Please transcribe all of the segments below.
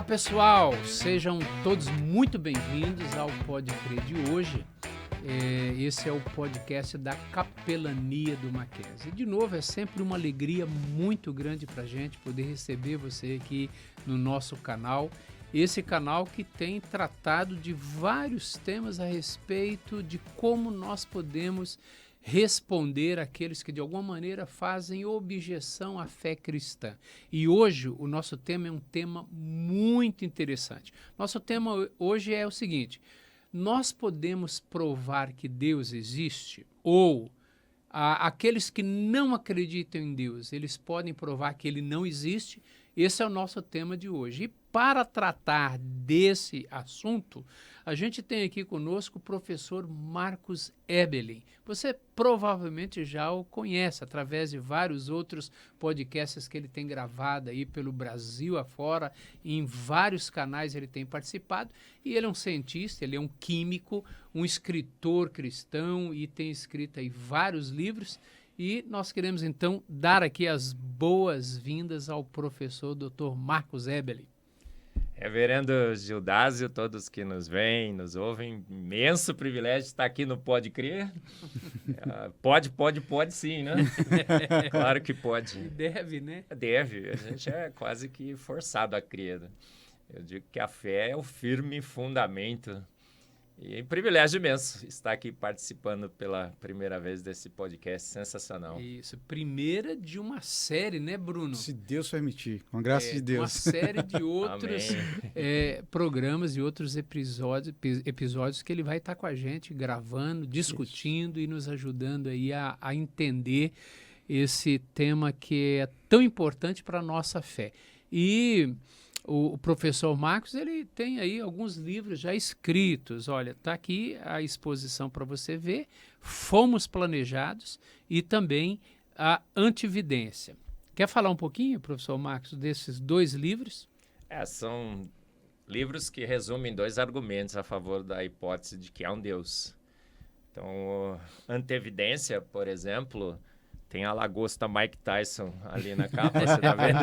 pessoal, sejam todos muito bem-vindos ao Pode Crer de hoje. Esse é o podcast da Capelania do Mackenzie. De novo, é sempre uma alegria muito grande para a gente poder receber você aqui no nosso canal. Esse canal que tem tratado de vários temas a respeito de como nós podemos responder àqueles que de alguma maneira fazem objeção à fé cristã. E hoje o nosso tema é um tema muito interessante. Nosso tema hoje é o seguinte: nós podemos provar que Deus existe? Ou aqueles que não acreditam em Deus, eles podem provar que ele não existe? Esse é o nosso tema de hoje. E para tratar desse assunto, a gente tem aqui conosco o professor Marcos Ebelin. Você provavelmente já o conhece através de vários outros podcasts que ele tem gravado aí pelo Brasil afora, em vários canais ele tem participado, e ele é um cientista, ele é um químico, um escritor cristão e tem escrito aí vários livros. E nós queremos, então, dar aqui as boas-vindas ao professor Dr. Marcos Ebelin. Reverendo Gildásio, todos que nos veem, nos ouvem, imenso privilégio estar aqui no Pode Crer. Pode sim, né? Claro que pode. Deve, né? Deve, a gente é quase que forçado a crer. Eu digo que a fé é o firme fundamento. E privilégio imenso estar aqui participando pela primeira vez desse podcast sensacional. Isso, primeira de uma série, né, Bruno? Se Deus permitir, com a graça de Deus. Uma série de outros programas e outros episódios que ele vai estar com a gente gravando, discutindo e nos ajudando aí a entender esse tema que é tão importante para a nossa fé. E o professor Marcos, ele tem aí alguns livros já escritos. Olha, está aqui a exposição para você ver. Fomos Planejados e também a Antividência. Quer falar um pouquinho, professor Marcos, desses dois livros? São livros que resumem dois argumentos a favor da hipótese de que há um Deus. Então, Antividência, por exemplo, tem a lagosta Mike Tyson ali na capa, você tá vendo?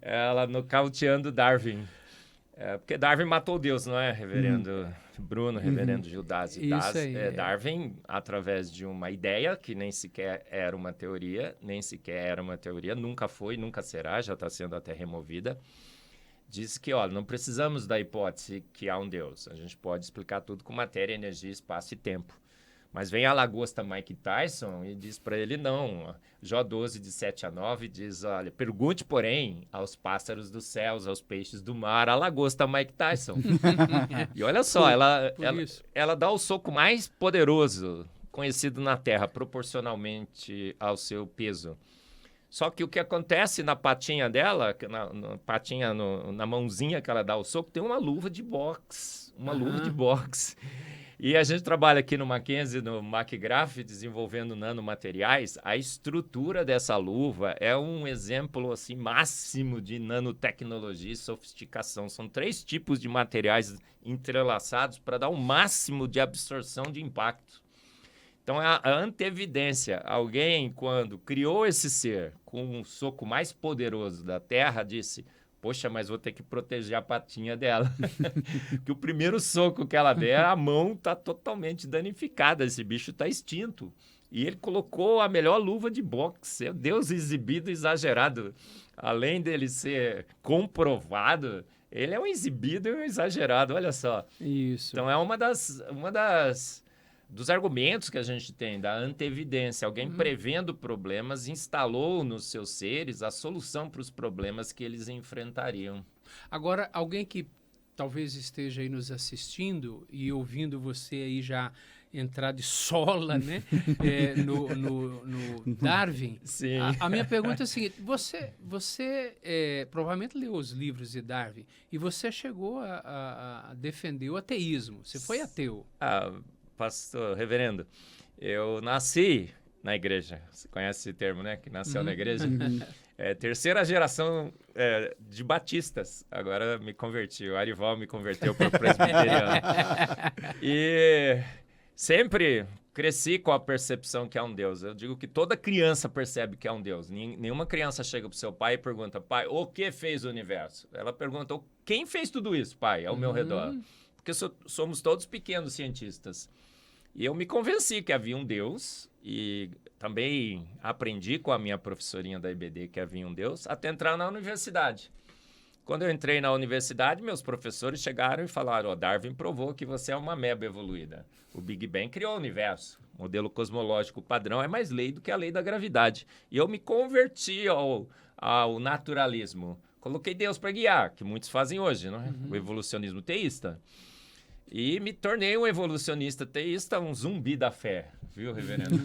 Ela nocauteando Darwin. Porque Darwin matou Deus, não é, reverendo Bruno, reverendo Gildásio? Isso aí. Darwin, através de uma ideia que nem sequer era uma teoria, nunca foi, nunca será, já está sendo até removida, disse que, olha, não precisamos da hipótese que há um Deus. A gente pode explicar tudo com matéria, energia, espaço e tempo. Mas vem a lagosta Mike Tyson e diz para ele não. Jó 12, de 7 a 9, diz, olha, pergunte, porém, aos pássaros dos céus, aos peixes do mar, a lagosta Mike Tyson. E olha só, ela dá o soco mais poderoso conhecido na Terra, proporcionalmente ao seu peso. Só que o que acontece na patinha dela, na mãozinha que ela dá o soco, tem uma luva de boxe. Luva de boxe. E a gente trabalha aqui no Mackenzie, no MacGraph, desenvolvendo nanomateriais. A estrutura dessa luva é um exemplo assim, máximo de nanotecnologia e sofisticação. São 3 tipos de materiais entrelaçados para dar o máximo de absorção de impacto. Então, a antevidência. Alguém, quando criou esse ser com o soco mais poderoso da Terra, disse: poxa, mas vou ter que proteger a patinha dela. Porque o primeiro soco que ela der, a mão está totalmente danificada. Esse bicho está extinto. E ele colocou a melhor luva de boxe. É Deus exibido, exagerado. Além dele ser comprovado, ele é um exibido e um exagerado. Olha só. Isso. Então, é dos argumentos que a gente tem, da antevidência. Alguém prevendo problemas, instalou nos seus seres a solução para os problemas que eles enfrentariam. Agora, alguém que talvez esteja aí nos assistindo e ouvindo você aí já entrar de sola, né, no Darwin. Sim. A minha pergunta é a seguinte: você provavelmente leu os livros de Darwin e você chegou a defender o ateísmo. Você foi ateu. Pastor, reverendo, eu nasci na igreja. Você conhece esse termo, né? Que nasceu na igreja. Terceira geração de batistas. Agora me converti. O Arival me converteu para o presbiteriano. E sempre cresci com a percepção que há um Deus. Eu digo que toda criança percebe que há um Deus. Nenhuma criança chega para o seu pai e pergunta, pai, o que fez o universo? Ela pergunta, quem fez tudo isso, pai, ao meu redor? Porque somos todos pequenos cientistas. E eu me convenci que havia um Deus e também aprendi com a minha professorinha da IBD que havia um Deus até entrar na universidade. Quando eu entrei na universidade, meus professores chegaram e falaram, Darwin provou que você é uma ameba evoluída. O Big Bang criou o universo. O modelo cosmológico padrão é mais lei do que a lei da gravidade. E eu me converti ao naturalismo. Coloquei Deus para guiar, que muitos fazem hoje, não é? O evolucionismo teísta. E me tornei um evolucionista teísta, um zumbi da fé, viu, reverendo?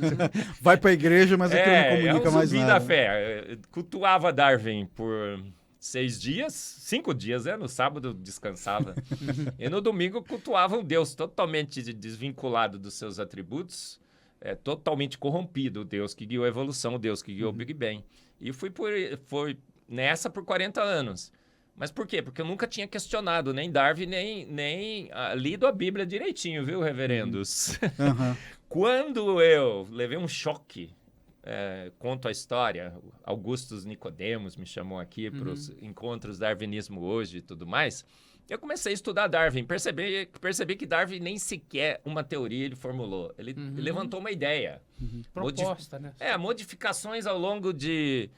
Vai para a igreja, mas aquilo não comunica mais nada. É um zumbi da fé. Eu cultuava Darwin por 5 dias, no sábado descansava. E no domingo cultuava um Deus totalmente desvinculado dos seus atributos, totalmente corrompido, o Deus que guiou a evolução, o Deus que guiou o Big Bang. E fui nessa por 40 anos. Mas por quê? Porque eu nunca tinha questionado nem Darwin, nem lido a Bíblia direitinho, viu, reverendos? Quando eu levei um choque, conto a história, Augustus Nicodemos me chamou aqui para os encontros Darwinismo hoje e tudo mais, eu comecei a estudar Darwin, percebi que Darwin nem sequer uma teoria ele formulou, ele levantou uma ideia. Proposta, né? Modificações ao longo de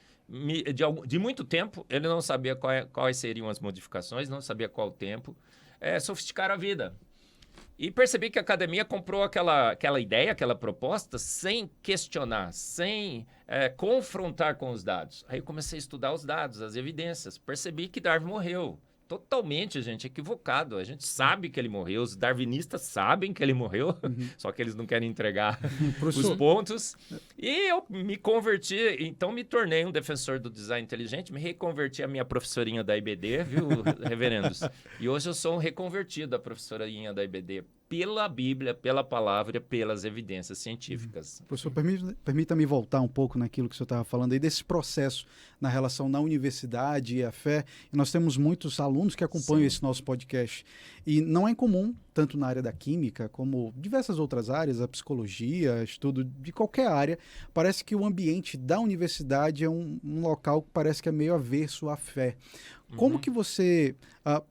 muito tempo, ele não sabia quais seriam as modificações, não sabia qual o tempo, sofisticar a vida. E percebi que a academia comprou aquela ideia, aquela proposta, sem questionar, sem confrontar com os dados. Aí eu comecei a estudar os dados, as evidências. Percebi que Darwin morreu. Totalmente, gente, equivocado. A gente sabe que ele morreu, os darwinistas sabem que ele morreu, só que eles não querem entregar os pontos. E eu me converti, então me tornei um defensor do design inteligente, me reconverti à minha professorinha da IBD, viu, reverendos? E hoje eu sou um reconvertido da professorinha da IBD pela Bíblia, pela palavra, pelas evidências científicas. Professor, permita-me voltar um pouco naquilo que o senhor estava falando aí, desse processo na relação na universidade e a fé. E nós temos muitos alunos que acompanham esse nosso podcast. E não é incomum, tanto na área da química, como diversas outras áreas, a psicologia, estudo de qualquer área, parece que o ambiente da universidade é um local que parece que é meio averso à fé. Como que você,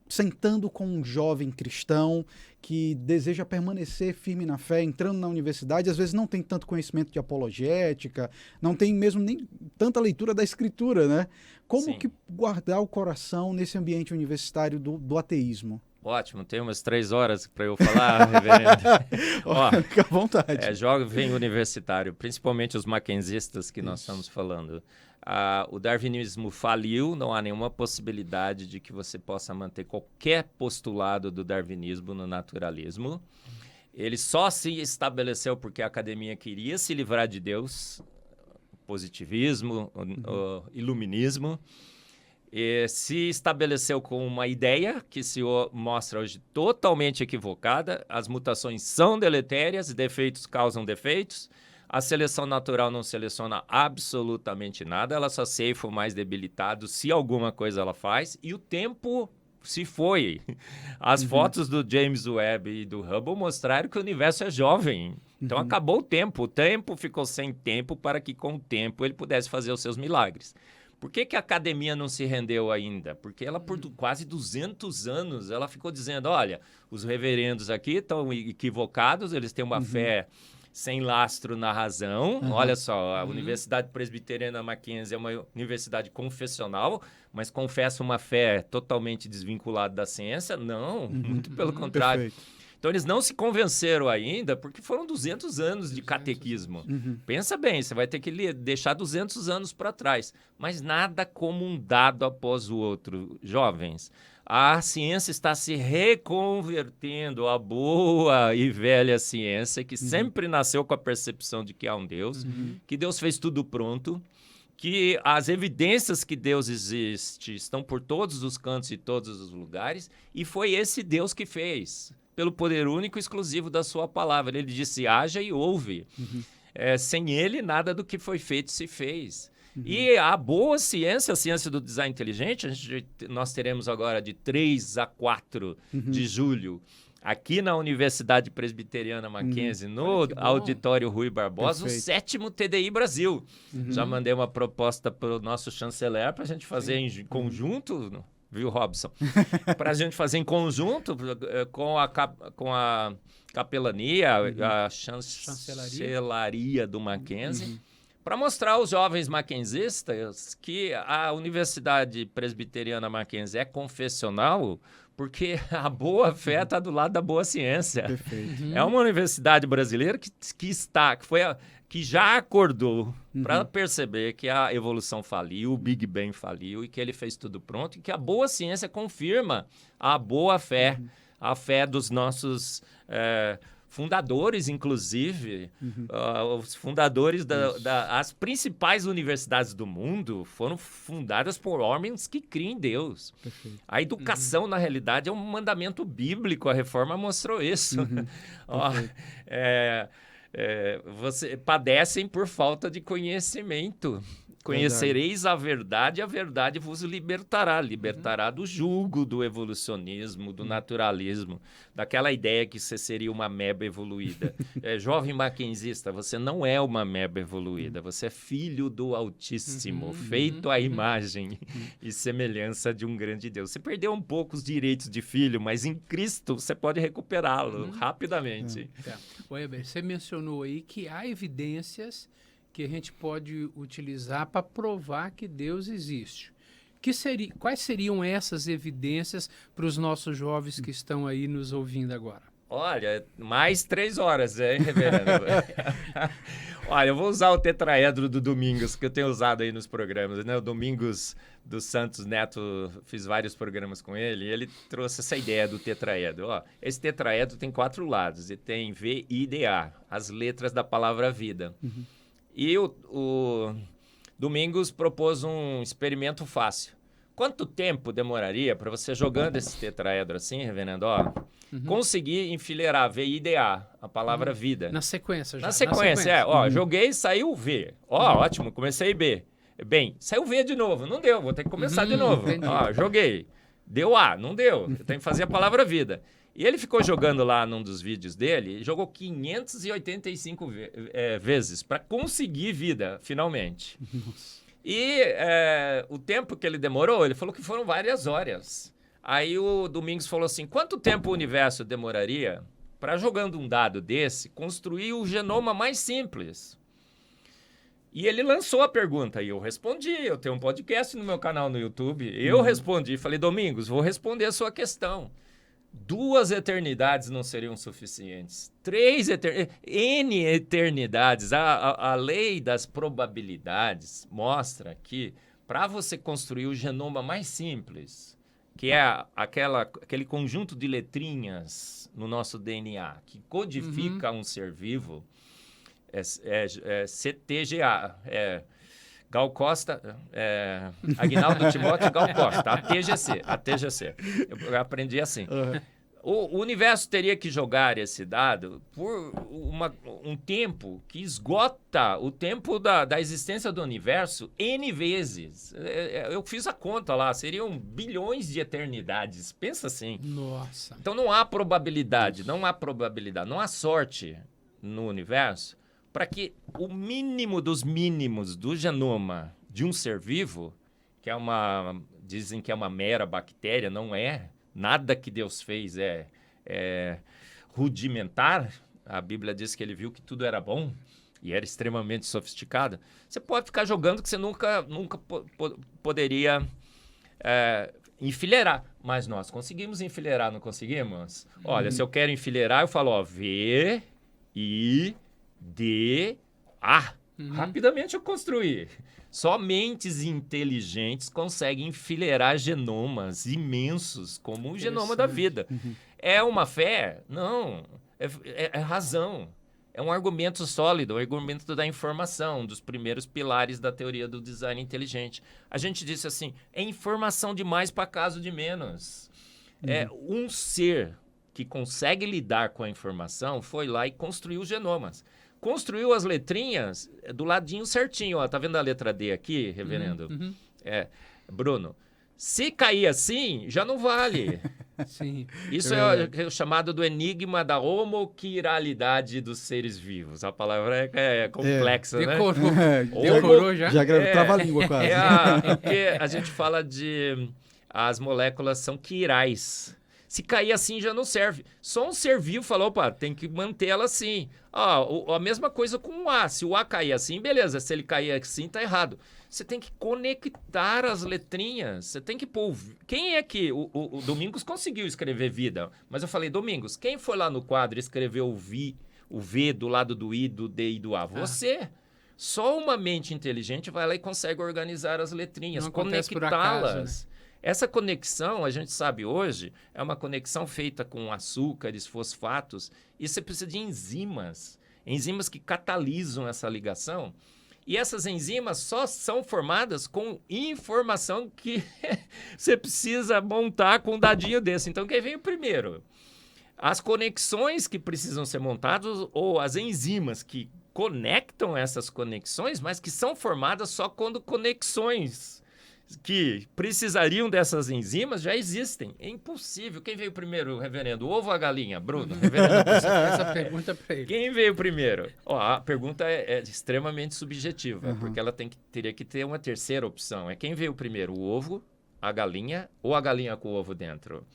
sentando com um jovem cristão que deseja permanecer firme na fé, entrando na universidade, às vezes não tem tanto conhecimento de apologética, não tem mesmo nem tanta leitura da escritura, né? Como que guardar o coração nesse ambiente universitário do ateísmo? Ótimo, tem umas 3 horas para eu falar, reverendo. Fica à vontade. Jovem universitário, principalmente os mackenzistas que nós estamos falando. O darwinismo faliu, não há nenhuma possibilidade de que você possa manter qualquer postulado do darwinismo no naturalismo. Ele só se estabeleceu porque a academia queria se livrar de Deus, positivismo, iluminismo. E se estabeleceu com uma ideia que se mostra hoje totalmente equivocada. As mutações são deletérias, defeitos causam defeitos. A seleção natural não seleciona absolutamente nada, ela só ceifa o mais debilitado, se alguma coisa ela faz, e o tempo se foi. As fotos do James Webb e do Hubble mostraram que o universo é jovem. Então acabou o tempo ficou sem tempo para que com o tempo ele pudesse fazer os seus milagres. Por que a academia não se rendeu ainda? Porque ela, por quase 200 anos, ela ficou dizendo, olha, os reverendos aqui estão equivocados, eles têm uma fé sem lastro na razão. Olha só, a Universidade Presbiteriana Mackenzie é uma universidade confessional, mas confessa uma fé totalmente desvinculada da ciência? Não, muito pelo contrário. Perfeito. Então, eles não se convenceram ainda, porque foram 200 anos de catequismo. Pensa bem, você vai ter que deixar 200 anos para trás. Mas nada como um dado após o outro. Jovens, a ciência está se reconvertendo à boa e velha ciência, que sempre nasceu com a percepção de que há um Deus, que Deus fez tudo pronto, que as evidências que Deus existe estão por todos os cantos e todos os lugares, e foi esse Deus que fez, pelo poder único e exclusivo da sua palavra. Ele disse, haja e ouve. Sem ele, nada do que foi feito se fez. E a boa ciência, a ciência do design inteligente, nós teremos agora de 3 a 4 de julho aqui na Universidade Presbiteriana Mackenzie, no Auditório Rui Barbosa, Perfeito. o 7º TDI Brasil. Já mandei uma proposta para o nosso chanceler para a gente fazer em conjunto, viu, Robson? Para a gente fazer em conjunto com a capelania, a chancelaria do Mackenzie, para mostrar aos jovens mackenzistas que a Universidade Presbiteriana Mackenzie é confessional, porque a boa fé está do lado da boa ciência. Perfeito. É uma universidade brasileira que já acordou para perceber que a evolução faliu, o Big Bang faliu e que ele fez tudo pronto, e que a boa ciência confirma a boa fé, a fé dos nossos fundadores, inclusive. Os fundadores das principais universidades do mundo foram fundadas por homens que criam em Deus. Perfeito. A educação, na realidade, é um mandamento bíblico. A reforma mostrou isso. Você padecem por falta de conhecimento. Conhecereis a verdade vos libertará do jugo do evolucionismo, do naturalismo, daquela ideia que você seria uma ameba evoluída. Jovem mackenzista, você não é uma ameba evoluída, você é filho do Altíssimo, feito à imagem e semelhança de um grande Deus. Você perdeu um pouco os direitos de filho, mas em Cristo você pode recuperá-lo rapidamente. Weber, você mencionou aí que há evidências que a gente pode utilizar para provar que Deus existe. Quais seriam essas evidências para os nossos jovens que estão aí nos ouvindo agora? Olha, mais 3 horas, hein, reverendo? Olha, eu vou usar o tetraedro do Domingos, que eu tenho usado aí nos programas, né? O Domingos dos Santos Neto, fiz vários programas com ele, e ele trouxe essa ideia do tetraedro. Esse tetraedro tem 4 lados, e tem V, I, D, A, as letras da palavra vida. E o Domingos propôs um experimento fácil. Quanto tempo demoraria para você, jogando esse tetraedro assim, reverendo, conseguir enfileirar V-I-D-A, a palavra vida? Na sequência já. Na sequência. Joguei e saiu V. Ótimo, comecei B. Bem, saiu V de novo. Não deu, vou ter que começar de novo. Joguei. Deu A, não deu. Eu tenho que fazer a palavra vida. E ele ficou jogando lá num dos vídeos dele, jogou 585 vezes para conseguir vida, finalmente. E o tempo que ele demorou, ele falou que foram várias horas. Aí o Domingos falou assim, quanto tempo o universo demoraria para, jogando um dado desse, construir o genoma mais simples? E ele lançou a pergunta e eu respondi. Eu tenho um podcast no meu canal no YouTube. Eu respondi, falei, Domingos, vou responder a sua questão. 2 eternidades não seriam suficientes. 3 N eternidades. A lei das probabilidades mostra que para você construir o genoma mais simples, que é aquele conjunto de letrinhas no nosso DNA que codifica um ser vivo, CTGA, Gal Costa, Aguinaldo Timóteo Gal Costa, a TGC. Eu aprendi assim. O universo teria que jogar esse dado por um tempo que esgota o tempo da existência do universo N vezes. Eu fiz a conta lá, seriam bilhões de eternidades. Pensa assim. Nossa. Então não há probabilidade, não há sorte no universo para que o mínimo dos mínimos do genoma de um ser vivo, que dizem que é uma mera bactéria, não é. Nada que Deus fez é rudimentar. A Bíblia diz que ele viu que tudo era bom e era extremamente sofisticado. Você pode ficar jogando que você nunca poderia enfileirar. Mas nós conseguimos enfileirar, não conseguimos? Olha, se eu quero enfileirar, eu falo, V, I, D, A. Rapidamente eu construí. Só mentes inteligentes conseguem enfileirar genomas imensos, como o genoma da vida. É uma fé? Não. É razão. É um argumento sólido, um argumento da informação, um dos primeiros pilares da teoria do design inteligente. A gente disse assim, é informação demais para caso de menos. Um ser que consegue lidar com a informação foi lá e construiu os genomas. Construiu as letrinhas do ladinho certinho. Ó, tá vendo a letra D aqui, reverendo? Bruno, se cair assim, já não vale. Sim. Isso é o chamado do enigma da homoquiralidade dos seres vivos. A palavra é complexa, né? Decorou. Decorou já? Já trava a língua quase. Porque a gente fala de... As moléculas são quirais. Se cair assim já não serve. Só um ser vivo falou, opa, tem que manter ela assim. A mesma coisa com o A. Se o A cair assim, beleza. Se ele cair assim, tá errado. Você tem que conectar as letrinhas. Você tem que pôr... Quem é que... O Domingos conseguiu escrever vida. Mas eu falei, Domingos, quem foi lá no quadro e escreveu o V do lado do I, do D e do A? Você. Só uma mente inteligente vai lá e consegue organizar as letrinhas. Conectá-las. Essa conexão, a gente sabe hoje, é uma conexão feita com açúcares, fosfatos, e você precisa de enzimas que catalisam essa ligação. E essas enzimas só são formadas com informação que você precisa montar com um dadinho desse. Então, quem vem primeiro? As conexões que precisam ser montadas ou as enzimas que conectam essas conexões, mas que são formadas só quando conexões que precisariam dessas enzimas já existem. É impossível. Quem veio primeiro, reverendo? O ovo ou a galinha? Bruno, reverendo. Essa pergunta é para ele. Quem veio primeiro? A pergunta é extremamente subjetiva, porque ela teria que ter uma terceira opção. É quem veio primeiro? O ovo, a galinha ou a galinha com o ovo dentro?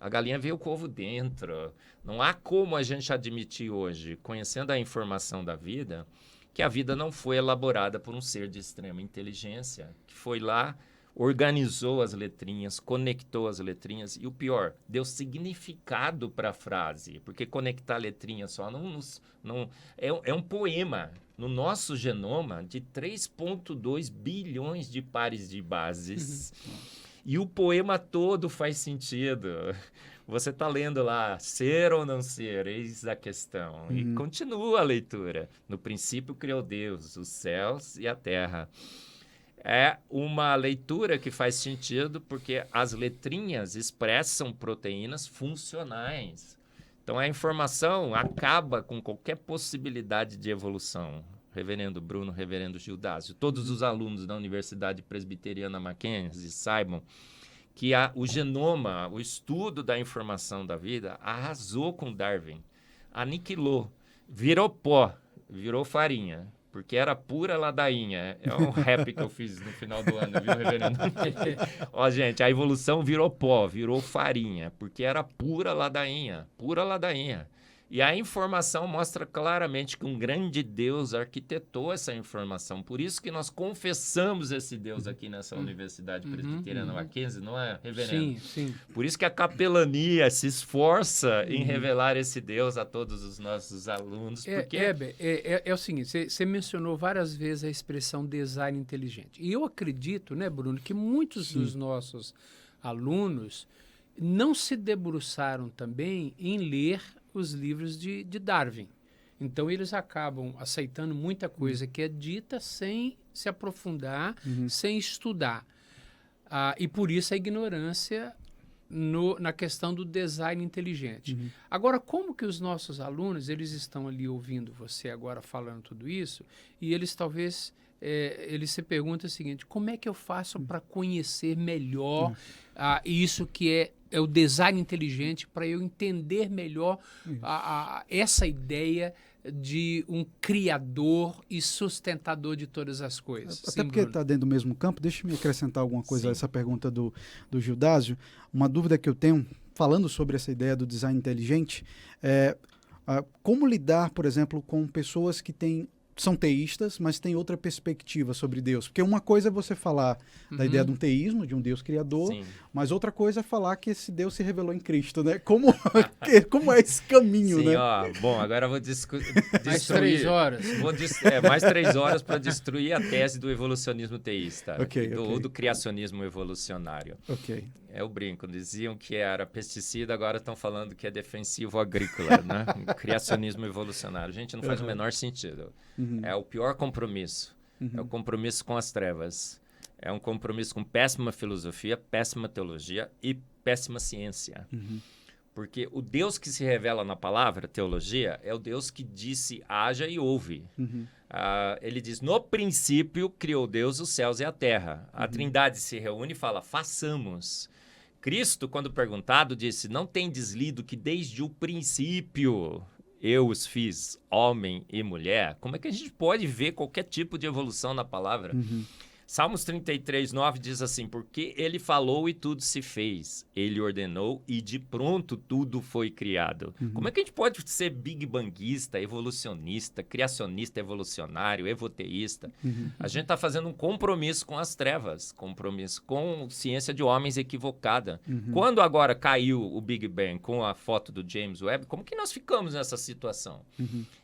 A galinha veio com o ovo dentro. Não há como a gente admitir hoje, conhecendo a informação da vida, que a vida não foi elaborada por um ser de extrema inteligência, que foi lá, organizou as letrinhas, conectou as letrinhas e o pior, deu significado para a frase, porque conectar letrinhas só é um poema no nosso genoma de 3,2 bilhões de pares de bases e o poema todo faz sentido. Você está lendo lá, ser ou não ser, eis a questão. E continua a leitura. No princípio criou Deus, os céus e a terra. É uma leitura que faz sentido porque as letrinhas expressam proteínas funcionais. Então, a informação acaba com qualquer possibilidade de evolução. Reverendo Bruno, reverendo Gildásio, todos os alunos da Universidade Presbiteriana Mackenzie saibam que o genoma, o estudo da informação da vida, arrasou com Darwin, aniquilou, virou pó, virou farinha. Porque era pura ladainha. É um rap que eu fiz no final do ano, viu, reverendo? Ó, gente, a evolução virou pó, virou farinha, porque era pura ladainha, pura ladainha. E a informação mostra claramente que um grande Deus arquitetou essa informação. Por isso que nós confessamos esse Deus aqui nessa Universidade Presbiteriana Mackenzie, não é, reverendo? Sim. Por isso que a capelania se esforça em revelar esse Deus a todos os nossos alunos. Porque... É o seguinte, você mencionou várias vezes a expressão design inteligente. E eu acredito, né, Bruno, que muitos dos nossos alunos não se debruçaram também em ler os livros de Darwin. Então, eles acabam aceitando muita coisa que é dita sem se aprofundar, sem estudar. E por isso a ignorância na questão do design inteligente. Agora, como que os nossos alunos, eles estão ali ouvindo você agora falando tudo isso, e eles talvez, eles se perguntam o seguinte, como é que eu faço para conhecer melhor isso que é o design inteligente, para eu entender melhor essa ideia de um criador e sustentador de todas as coisas. Até porque está dentro do mesmo campo, deixa eu me acrescentar alguma coisa a essa pergunta do Gildásio. Uma dúvida que eu tenho, falando sobre essa ideia do design inteligente, como lidar, por exemplo, com pessoas que são teístas, mas têm outra perspectiva sobre Deus. Porque uma coisa é você falar da ideia de um teísmo, de um Deus criador, mas outra coisa é falar que esse Deus se revelou em Cristo, né? Como é esse caminho, né? Bom, agora eu vou destruir... Mais 3 horas. Mais 3 horas para destruir a tese do evolucionismo teísta, do criacionismo evolucionário. Eu brinco, diziam que era pesticida, agora estão falando que é defensivo agrícola, né? Criacionismo evolucionário. Gente, não faz o menor sentido. É o pior compromisso. É o compromisso com as trevas. É um compromisso com péssima filosofia, péssima teologia e péssima ciência. Porque o Deus que se revela na palavra, teologia, é o Deus que disse, haja e ouve. Ele diz, no princípio criou Deus os céus e a terra. A Trindade se reúne e fala, façamos. Cristo, quando perguntado, disse, não tendes lido que desde o princípio eu os fiz homem e mulher? Como é que a gente pode ver qualquer tipo de evolução na palavra? Salmos 33, 9 diz assim, porque ele falou e tudo se fez, ele ordenou e de pronto tudo foi criado. Como é que a gente pode ser big banguista, evolucionista, criacionista, evolucionário, evoteísta? A gente está fazendo um compromisso com as trevas, compromisso com ciência de homens equivocada. Quando agora caiu o Big Bang com a foto do James Webb, como que nós ficamos nessa situação?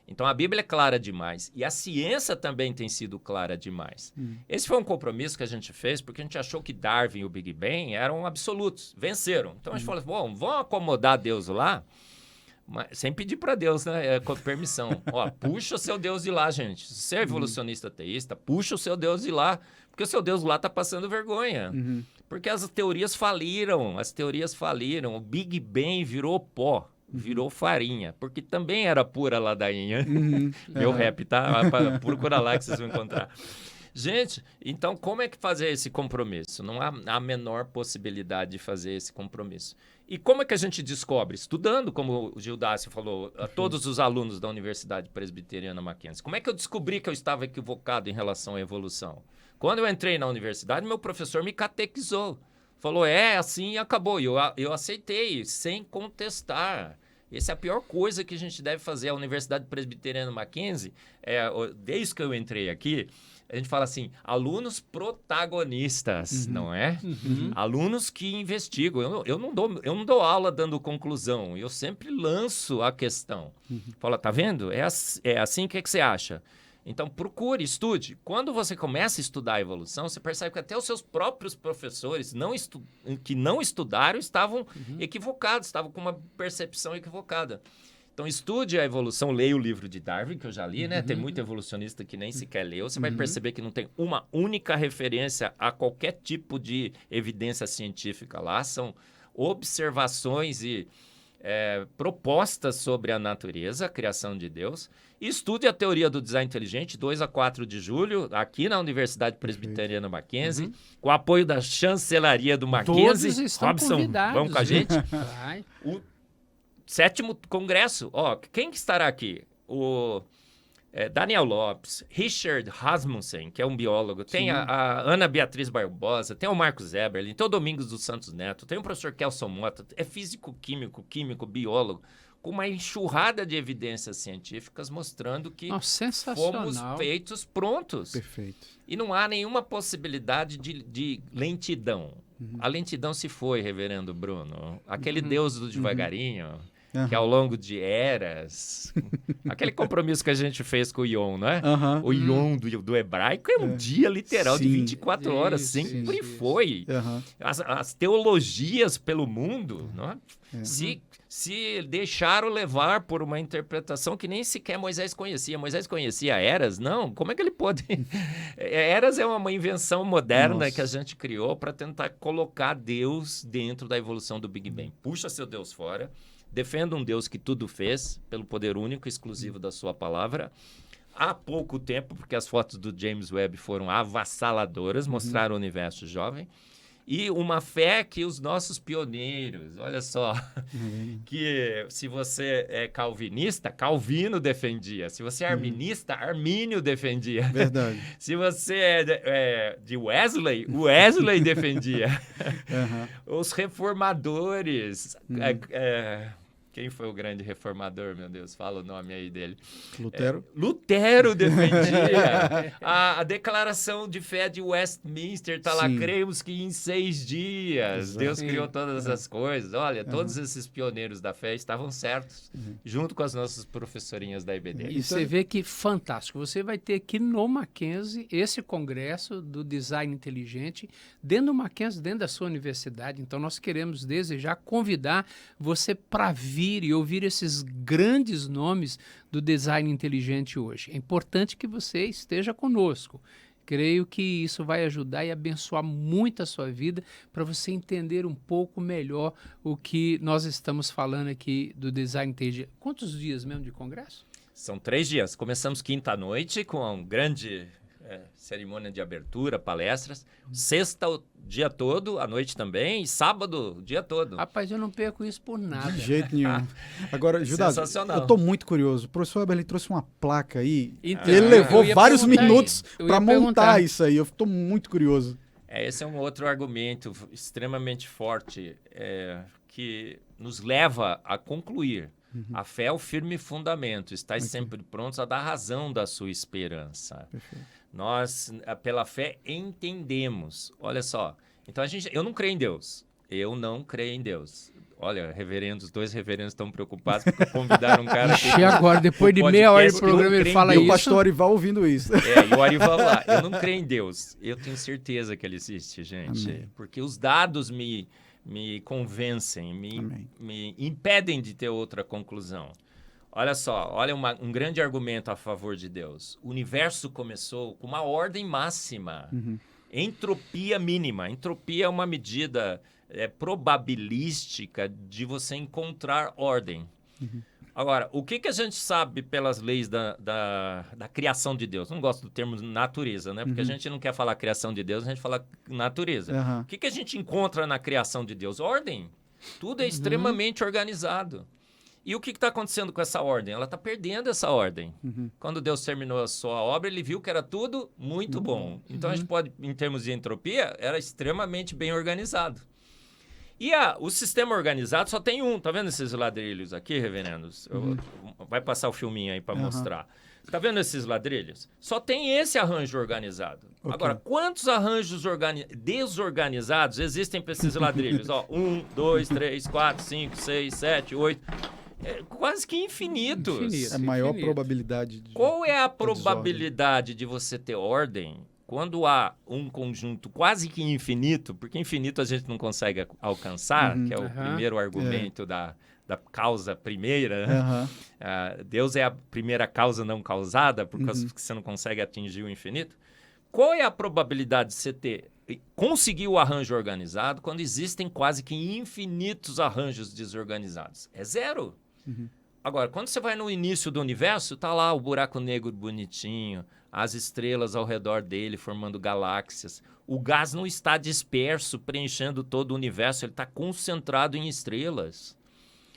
Então a Bíblia é clara demais e a ciência também tem sido clara demais. Esse foi um compromisso que a gente fez porque a gente achou que Darwin e o Big Bang eram absolutos, venceram. Então a gente falou, bom, vamos acomodar Deus lá, mas, sem pedir para Deus, né, com permissão. Ó, puxa o seu Deus de lá, gente. Se você é evolucionista ateísta, puxa o seu Deus de lá, porque o seu Deus lá está passando vergonha. Porque as teorias faliram, o Big Bang virou pó. Virou farinha, porque também era pura ladainha. Meu rap, tá? Procura lá que vocês vão encontrar. Gente, então como é que fazer esse compromisso? Não há a menor possibilidade de fazer esse compromisso. E como é que a gente descobre? Estudando, como o Gildácio falou, a todos os alunos da Universidade Presbiteriana Mackenzie. Como é que eu descobri que eu estava equivocado em relação à evolução? Quando eu entrei na universidade, meu professor me catequizou. Falou, assim e acabou. E eu aceitei, sem contestar. Essa é a pior coisa que a gente deve fazer. A Universidade Presbiteriana Mackenzie, desde que eu entrei aqui, a gente fala assim, alunos protagonistas, não é? Alunos que investigam. Eu não dou aula dando conclusão, eu sempre lanço a questão. Fala, tá vendo? É assim, o que você acha? Então, procure, estude. Quando você começa a estudar a evolução, você percebe que até os seus próprios professores que não estudaram estavam equivocados, estavam com uma percepção equivocada. Então, estude a evolução, leia o livro de Darwin, que eu já li, né? Tem muito evolucionista que nem sequer leu. Você vai perceber que não tem uma única referência a qualquer tipo de evidência científica lá. São observações e propostas sobre a natureza, a criação de Deus. Estude a teoria do design inteligente, 2 a 4 de julho, aqui na Universidade Presbiteriana Mackenzie, com o apoio da chancelaria do Mackenzie. Todos estão Robson, convidados. vamos com a gente? Vai. O 7º congresso, quem que estará aqui? O Daniel Lopes, Richard Rasmussen, que é um biólogo, tem a Ana Beatriz Barbosa, tem o Marcos Eberlin, tem o Domingos dos Santos Neto, tem o professor Kelson Mota, é físico-químico, biólogo, com uma enxurrada de evidências científicas mostrando que fomos feitos prontos. Perfeito. E não há nenhuma possibilidade de lentidão. A lentidão se foi, reverendo Bruno. Aquele Deus do devagarinho, que ao longo de eras... aquele compromisso que a gente fez com o Ion, não é? O Ion do hebraico é um dia literal de 24 horas. Sempre foi. As teologias pelo mundo, não é? Se deixaram levar por uma interpretação que nem sequer Moisés conhecia. Moisés conhecia Eras? Não. Como é que ele pode... Eras é uma invenção moderna que a gente criou para tentar colocar Deus dentro da evolução do Big Bang. Puxa seu Deus fora, defenda um Deus que tudo fez pelo poder único e exclusivo da sua palavra. Há pouco tempo, porque as fotos do James Webb foram avassaladoras, mostraram o universo jovem. E uma fé que os nossos pioneiros, olha só, que se você é calvinista, Calvino defendia. Se você é arminista, Armínio defendia. Verdade. Se você é de Wesley, Wesley defendia. Os reformadores... quem foi o grande reformador, meu Deus? Fala o nome aí dele. Lutero? Lutero defendia. A declaração de fé de Westminster está lá, cremos que em 6 dias Exato. Deus criou todas as coisas. Olha, todos esses pioneiros da fé estavam certos, junto com as nossas professorinhas da IBD. E você vê que fantástico. Você vai ter aqui no Mackenzie esse congresso do design inteligente, dentro do Mackenzie, dentro da sua universidade. Então, nós queremos, desde já, convidar você para vir e ouvir esses grandes nomes do design inteligente hoje. É importante que você esteja conosco. Creio que isso vai ajudar e abençoar muito a sua vida para você entender um pouco melhor o que nós estamos falando aqui do design inteligente. Quantos dias mesmo de congresso? São 3 dias. Começamos quinta-noite com um grande cerimônia de abertura, palestras. Sexta o dia todo, à noite também, e sábado o dia todo. Rapaz, eu não perco isso por nada. De jeito nenhum. Agora, Judá, Sensacional. eu estou muito curioso. O professor Eberlin trouxe uma placa aí. Então, Ele levou eu ia vários perguntar minutos aí. Eu para ia montar perguntar. isso aí. Eu estou muito curioso. Esse é um outro argumento extremamente forte que nos leva a concluir. A fé é o firme fundamento. Estais sempre prontos a dar razão da sua esperança. Perfeito. Nós, pela fé, entendemos. Olha só. Então, eu não creio em Deus. Eu não creio em Deus. Olha, dois reverendos estão preocupados porque convidaram um cara aqui. E agora, depois de meia hora de programa, ele fala E o isso. pastor Arival ouvindo isso. E o Arival lá. Eu não creio em Deus. Eu tenho certeza que ele existe, gente. Amém. Porque os dados me convencem, Amém. me impedem de ter outra conclusão. Olha só, olha um grande argumento a favor de Deus. O universo começou com uma ordem máxima. Entropia mínima. Entropia é uma medida probabilística de você encontrar ordem. Agora, o que a gente sabe pelas leis da criação de Deus? Não gosto do termo natureza, né? Porque a gente não quer falar criação de Deus, a gente fala natureza. O que a gente encontra na criação de Deus? Ordem. Tudo é extremamente organizado. E o que está acontecendo com essa ordem? Ela está perdendo essa ordem. Quando Deus terminou a sua obra, ele viu que era tudo muito bom. Então, a gente pode, em termos de entropia, era extremamente bem organizado. E o sistema organizado só tem um. Tá vendo esses ladrilhos aqui, reverendos? Vai passar o filminho aí para mostrar. Tá vendo esses ladrilhos? Só tem esse arranjo organizado. Agora, quantos arranjos desorganizados existem para esses ladrilhos? 1, 2, 3, 4, 5, 6, 7, 8... quase que infinitos. É a maior probabilidade. Qual é a probabilidade de você ter ordem quando há um conjunto quase que infinito? Porque infinito a gente não consegue alcançar, que é o primeiro argumento da causa primeira. Deus é a primeira causa não causada, por causa que você não consegue atingir o infinito. Qual é a probabilidade de você conseguir o arranjo organizado quando existem quase que infinitos arranjos desorganizados? É zero. Agora, quando você vai no início do universo, tá lá o buraco negro bonitinho, as estrelas ao redor dele formando galáxias. O gás não está disperso, preenchendo todo o universo, ele está concentrado em estrelas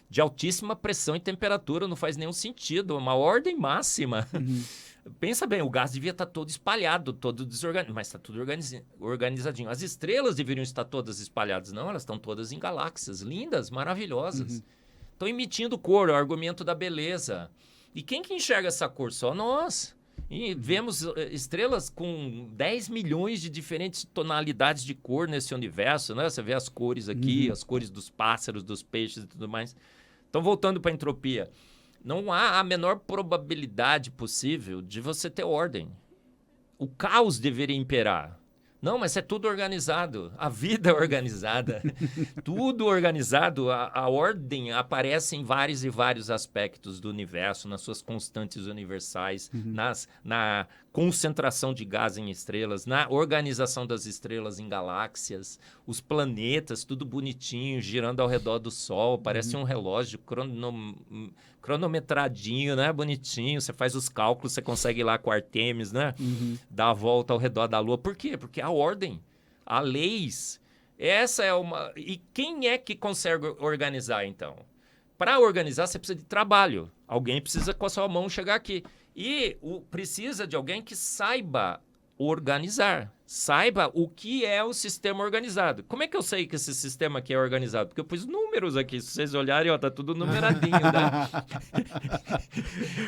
de altíssima pressão e temperatura, não faz nenhum sentido, é uma ordem máxima. Pensa bem, o gás devia estar todo espalhado, todo desorganizado, mas está tudo organizadinho. As estrelas deveriam estar todas espalhadas, não, elas estão todas em galáxias, lindas, maravilhosas. Estão emitindo cor, é o argumento da beleza. E quem que enxerga essa cor? Só nós. E vemos estrelas com 10 milhões de diferentes tonalidades de cor nesse universo, né? Você vê as cores aqui, as cores dos pássaros, dos peixes e tudo mais. Então, voltando para a entropia, não há a menor probabilidade possível de você ter ordem. O caos deveria imperar. Não, mas é tudo organizado. A vida é organizada. Tudo organizado. A ordem aparece em vários e vários aspectos do universo, nas suas constantes universais, na concentração de gás em estrelas, na organização das estrelas em galáxias, os planetas, tudo bonitinho, girando ao redor do Sol. Parece um relógio cronometradinho, né? Bonitinho. Você faz os cálculos, você consegue ir lá com Artemis, né? Dar a volta ao redor da Lua. Por quê? Porque a ordem, há leis. Essa é uma... E quem é que consegue organizar, então? Para organizar, você precisa de trabalho. Alguém precisa, com a sua mão, chegar aqui. E precisa de alguém que saiba organizar. Saiba o que é o sistema organizado. Como é que eu sei que esse sistema aqui é organizado? Porque eu pus números aqui. Se vocês olharem, ó, tá tudo numeradinho, né?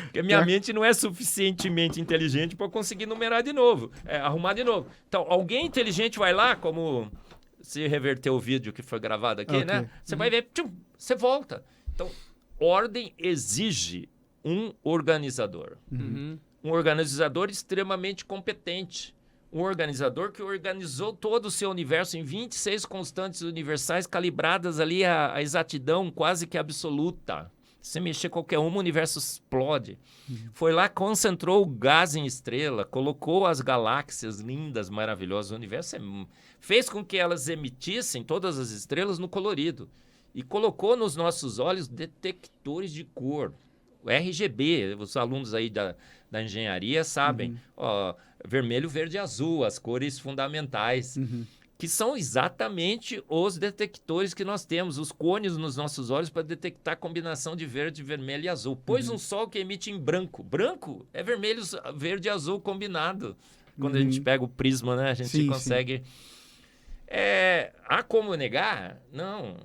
Porque minha mente não é suficientemente inteligente para eu conseguir numerar de novo, arrumar de novo. Então, alguém inteligente vai lá, como se reverter o vídeo que foi gravado aqui, né? Você vai ver, você volta. Então, ordem exige um organizador. Um organizador extremamente competente. Um organizador que organizou todo o seu universo em 26 constantes universais calibradas ali a exatidão quase que absoluta. Se mexer qualquer uma, o universo explode. Foi lá, concentrou o gás em estrela, colocou as galáxias lindas, maravilhosas. O universo fez com que elas emitissem, todas as estrelas, no colorido. E colocou nos nossos olhos detectores de cor. O RGB, os alunos aí da engenharia sabem. vermelho, verde e azul, as cores fundamentais, que são exatamente os detectores que nós temos, os cones nos nossos olhos para detectar a combinação de verde, vermelho e azul. Pois um sol que emite em branco. Branco é vermelho, verde e azul combinado. Quando a gente pega o prisma, né? A gente consegue... Há como negar? Não,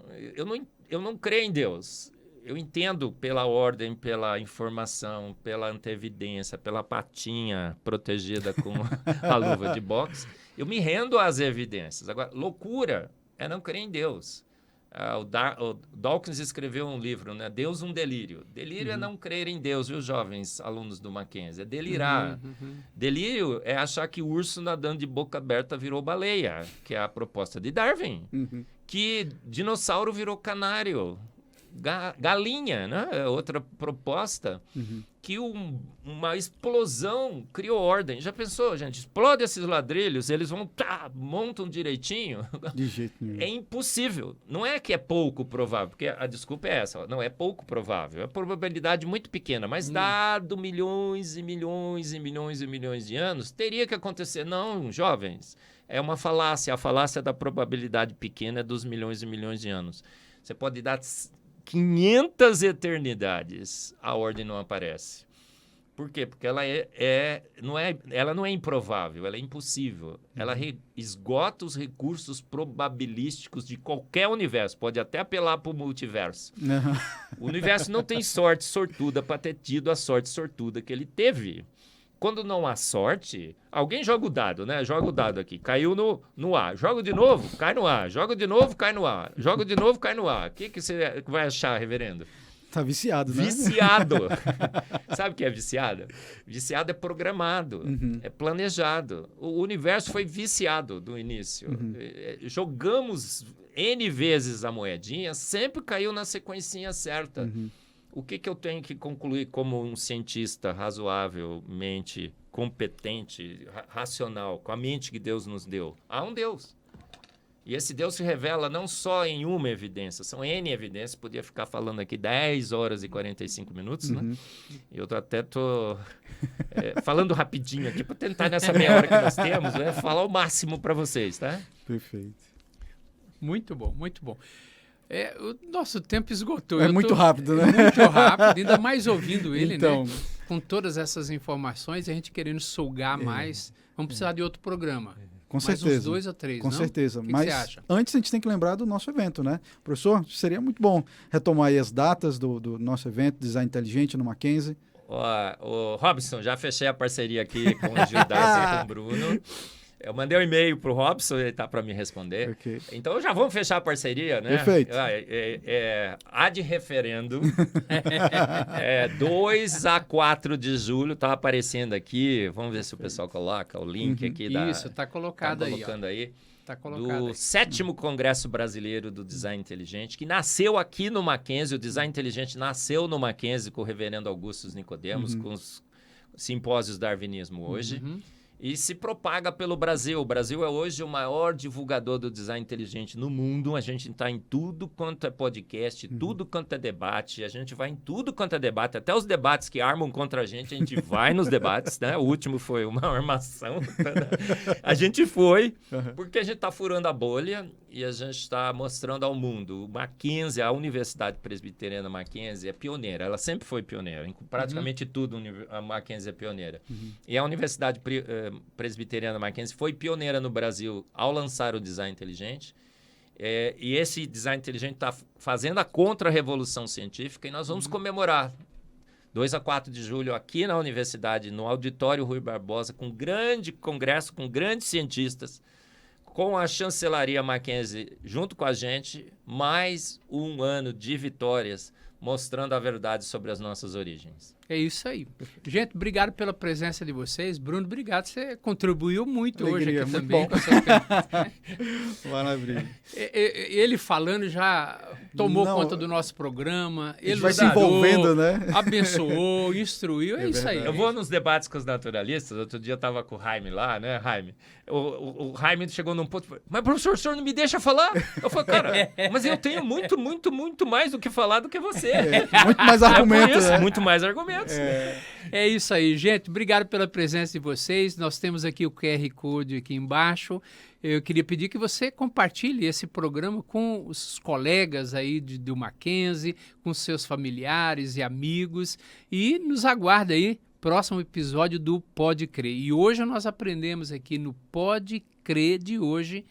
eu não creio em Deus. Eu entendo pela ordem, pela informação, pela antevidência, pela patinha protegida com a luva de boxe. Eu me rendo às evidências. Agora, loucura é não crer em Deus. O Dawkins escreveu um livro, né? Deus, um delírio. Delírio é não crer em Deus, viu, jovens alunos do Mackenzie? É delirar. Delírio é achar que o urso nadando de boca aberta virou baleia, que é a proposta de Darwin. Que dinossauro virou canário. Galinha, né? É outra proposta. Que uma explosão criou ordem. Já pensou, gente? Explode esses ladrilhos, eles vão, montam direitinho. De jeito nenhum. É impossível. Não é que é pouco provável, porque a desculpa é essa. Não é pouco provável. É probabilidade muito pequena, mas dado milhões e milhões e milhões e milhões de anos, teria que acontecer. Não, jovens. É uma falácia. A falácia da probabilidade pequena é dos milhões e milhões de anos. Você pode dar 500 eternidades, a ordem não aparece. Por quê? Porque ela não é improvável, ela é impossível. Ela esgota os recursos probabilísticos de qualquer universo. Pode até apelar para o multiverso. O universo não tem sorte sortuda para ter tido a sorte sortuda que ele teve. Quando não há sorte, alguém joga o dado, né? Joga o dado aqui. Caiu no ar. Joga de novo, cai no ar. Joga de novo, cai no ar. Joga de novo, cai no ar. O que você vai achar, reverendo? Tá viciado, né? Viciado. Sabe o que é viciado? Viciado é programado, é planejado. O universo foi viciado do início. Jogamos N vezes a moedinha, sempre caiu na sequencinha certa. O que eu tenho que concluir como um cientista razoavelmente competente, racional, com a mente que Deus nos deu? Há um Deus. E esse Deus se revela não só em uma evidência, são N evidências. Podia ficar falando aqui 10 horas e 45 minutos, né? Eu até estou falando rapidinho aqui para tentar, nessa meia hora que nós temos, né, falar o máximo para vocês, tá? Perfeito. Muito bom, muito bom. O nosso tempo esgotou. Muito rápido, né? Muito rápido, ainda mais ouvindo ele, então, né? Com todas essas informações, a gente querendo sugar mais. Vamos precisar de outro programa. Com mais certeza. uns 2 ou 3, Com não? certeza. O que Mas você acha? antes a gente tem que lembrar do nosso evento, né? Professor, seria muito bom retomar aí as datas do nosso evento, Design Inteligente no Mackenzie. O Robson, já fechei a parceria aqui com o Gildas e com o Bruno. Eu mandei um e-mail pro Robson, ele tá para me responder. Okay. Então já vamos fechar a parceria, né? Perfeito. Ad referendo. 2 a 4 de julho, tá aparecendo aqui. Vamos ver se o pessoal coloca o link aqui. Isso, tá colocado aí. Tá colocado do aí. 7º Congresso Brasileiro do Design Inteligente, que nasceu aqui no Mackenzie. O Design Inteligente nasceu no Mackenzie com o reverendo Augustus Nicodemos, com os simpósios Darwinismo hoje. E se propaga pelo Brasil. O Brasil é hoje o maior divulgador do design inteligente no mundo. A gente está em tudo quanto é podcast, tudo quanto é debate. A gente vai em tudo quanto é debate. Até os debates que armam contra a gente vai nos debates, né? O último foi uma armação. A gente foi, porque a gente está furando a bolha e a gente está mostrando ao mundo. O Mackenzie, a Universidade Presbiteriana Mackenzie é pioneira. Ela sempre foi pioneira. Em praticamente tudo a Mackenzie é pioneira. E a Universidade Presbiteriana Mackenzie foi pioneira no Brasil ao lançar o design inteligente. E esse design inteligente está fazendo a contra-revolução científica e nós vamos comemorar 2 a 4 de julho aqui na universidade, no Auditório Rui Barbosa, com um grande congresso, com grandes cientistas, com a chancelaria Mackenzie junto com a gente, mais um ano de vitórias, mostrando a verdade sobre as nossas origens. É isso aí. Gente, obrigado pela presença de vocês. Bruno, obrigado. Você contribuiu muito hoje aqui também. Com essas perguntas. Maravilha. Ele falando já tomou conta do nosso programa. Ele vai se envolvendo, né? Abençoou, instruiu. É isso aí. Eu vou nos debates com os naturalistas. Outro dia eu estava com o Jaime lá, né, Jaime? O Jaime chegou num ponto, mas professor, o senhor não me deixa falar? Eu falei, cara, mas eu tenho muito, muito, muito mais do que falar do que você. Muito mais argumentos, né? Muito mais argumentos. É isso aí, gente. Obrigado pela presença de vocês. Nós temos aqui o QR Code aqui embaixo. Eu queria pedir que você compartilhe esse programa com os colegas aí do Mackenzie, com seus familiares e amigos. E nos aguarda aí, próximo episódio do Pode Crer. E hoje nós aprendemos aqui no Pode Crer de hoje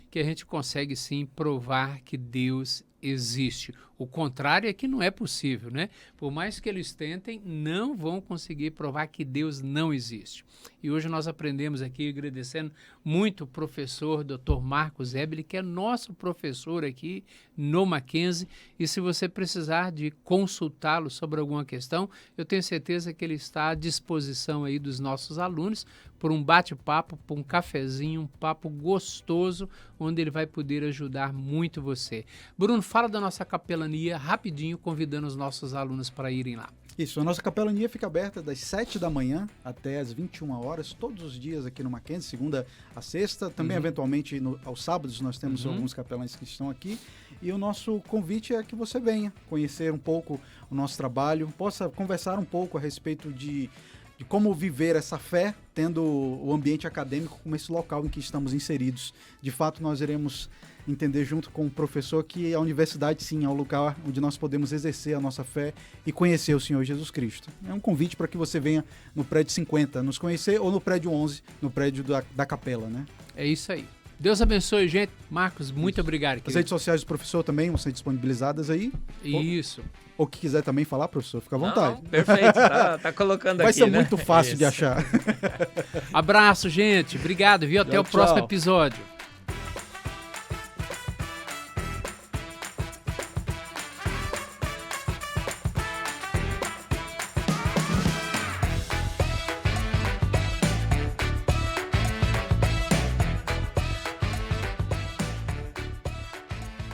que a gente consegue sim provar que Deus existe. O contrário é que não é possível, né? Por mais que eles tentem, não vão conseguir provar que Deus não existe. E hoje nós aprendemos aqui, agradecendo muito o professor Dr. Marcos Ebele, que é nosso professor aqui no Mackenzie. E se você precisar de consultá-lo sobre alguma questão, eu tenho certeza que ele está à disposição aí dos nossos alunos por um bate-papo, por um cafezinho, um papo gostoso, onde ele vai poder ajudar muito você. Bruno, fala da nossa capelania rapidinho, convidando os nossos alunos para irem lá. Isso, a nossa capelania fica aberta das 7 da manhã até as 21 horas, todos os dias aqui no Mackenzie, segunda a sexta. Também, eventualmente, aos sábados, nós temos alguns capelães que estão aqui. E o nosso convite é que você venha conhecer um pouco o nosso trabalho, possa conversar um pouco a respeito de como viver essa fé, tendo o ambiente acadêmico como esse local em que estamos inseridos. De fato, nós iremos entender junto com o professor que a universidade, sim, é o lugar onde nós podemos exercer a nossa fé e conhecer o Senhor Jesus Cristo. É um convite para que você venha no prédio 50 nos conhecer ou no prédio 11, no prédio da capela, né? É isso aí. Deus abençoe, gente. Marcos, muito obrigado. As redes sociais do professor também vão ser disponibilizadas aí. Isso. Ou que quiser também falar, professor, fica à vontade. Não, perfeito, tá colocando Vai aqui, ser né? muito fácil de achar. Abraço, gente. Obrigado, viu? Até o próximo episódio.